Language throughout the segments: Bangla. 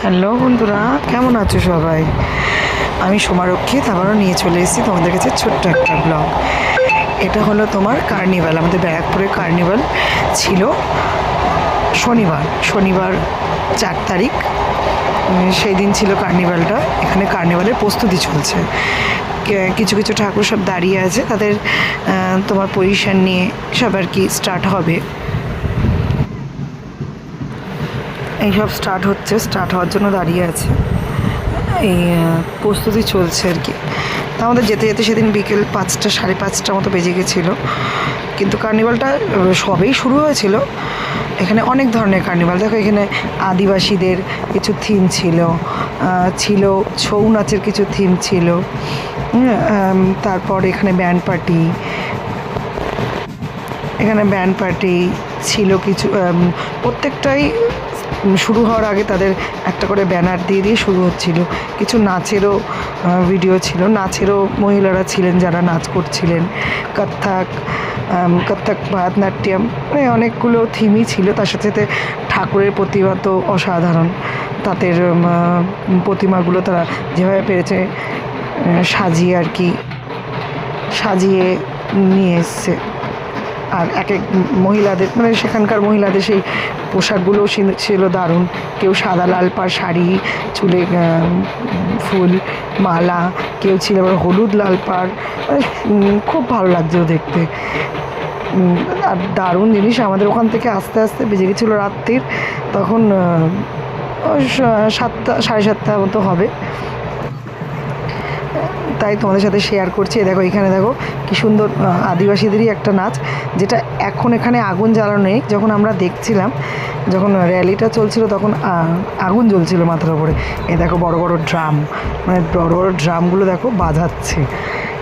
হ্যালো বন্ধুরা, কেমন আছো সবাই? আমি সোমারক্ষী আবারও নিয়ে চলে এসেছি তোমাদের কাছে ছোট্ট একটা ব্লগ। এটা হলো তোমার কার্নিভাল, আমাদের ব্যারাকপুরে কার্নিভাল ছিল শনিবার 4 তারিখ। সেই দিন ছিল কার্নিভালটা। এখানে কার্নিভালের প্রস্তুতি চলছে। কিছু কিছু ঠাকুর সব দাঁড়িয়ে আছে, তাদের তোমার পজিশন নিয়ে সব আর কি স্টার্ট হবে। এইসব স্টার্ট হওয়ার জন্য দাঁড়িয়ে আছে, এই প্রস্তুতি চলছে আর কি। তা আমাদের যেতে যেতে সেদিন বিকেল 5টা 5:30 মতো বেজে গেছিলো। কিন্তু কার্নিভালটা সবেই শুরু হয়েছিল। এখানে অনেক ধরনের কার্নিভাল, দেখো এখানে আদিবাসীদের কিছু থিম ছিল, ছৌ নাচের কিছু থিম ছিল। তারপর এখানে ব্যান্ড পার্টি ছিল কিছু। প্রত্যেকটাই শুরু হওয়ার আগে তাদের একটা করে ব্যানার দিয়ে শুরু হচ্ছিল। কিছু নাচেরও ভিডিও ছিল, নাচেরও মহিলারা ছিলেন যারা নাচ করছিলেন। কত্থক, ভারতনাট্যম, মানে অনেকগুলো থিমই ছিল। তার সাথে সাথে ঠাকুরের প্রতিমা তো অসাধারণ। তাদের প্রতিমাগুলো তারা যেভাবে পেরেছে সাজিয়ে আর কি সাজিয়ে নিয়ে এসছে। আর এক এক মহিলাদের, মানে সেখানকার মহিলাদের সেই পোশাকগুলোও ছিল দারুণ। কেউ সাদা লাল পাড় শাড়ি, চুলে ফুল মালা, কেউ ছিল আবার হলুদ লাল পাড়। খুব ভালো লাগছিল দেখতে। আর দারুণ জিনিস, আমাদের ওখান থেকে আস্তে আস্তে বেজে গেছিলো রাত্রির। তখন 7টা 7:30 মতো হবে। তাই তোমাদের সাথে শেয়ার করছি। দেখো এখানে দেখো কি সুন্দর আদিবাসীদেরই একটা নাচ, যেটা এখন এখানে আগুন জ্বালানো নেই। যখন আমরা দেখছিলাম, যখন র্যালিটা চলছিল, তখন আগুন জ্বলছিল মাথার উপরে। এই দেখো বড় বড় ড্রাম, মানে বড় বড় ড্রামগুলো দেখো বাজাচ্ছে।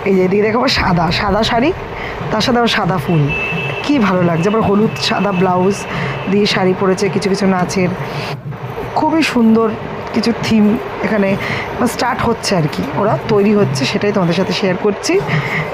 এই যে এদিকে দেখো আবার সাদা শাড়ি, তার সাথে আবার সাদা ফুল, কি ভালো লাগছে। আবার হলুদ সাদা ব্লাউজ দিয়ে শাড়ি পরেছে কিছু কিছু নাচের। খুবই সুন্দর কিছু থিম এখানে স্টার্ট হচ্ছে আর কি, ওরা তৈরি হচ্ছে, সেটাই তোমাদের সাথে শেয়ার করছি।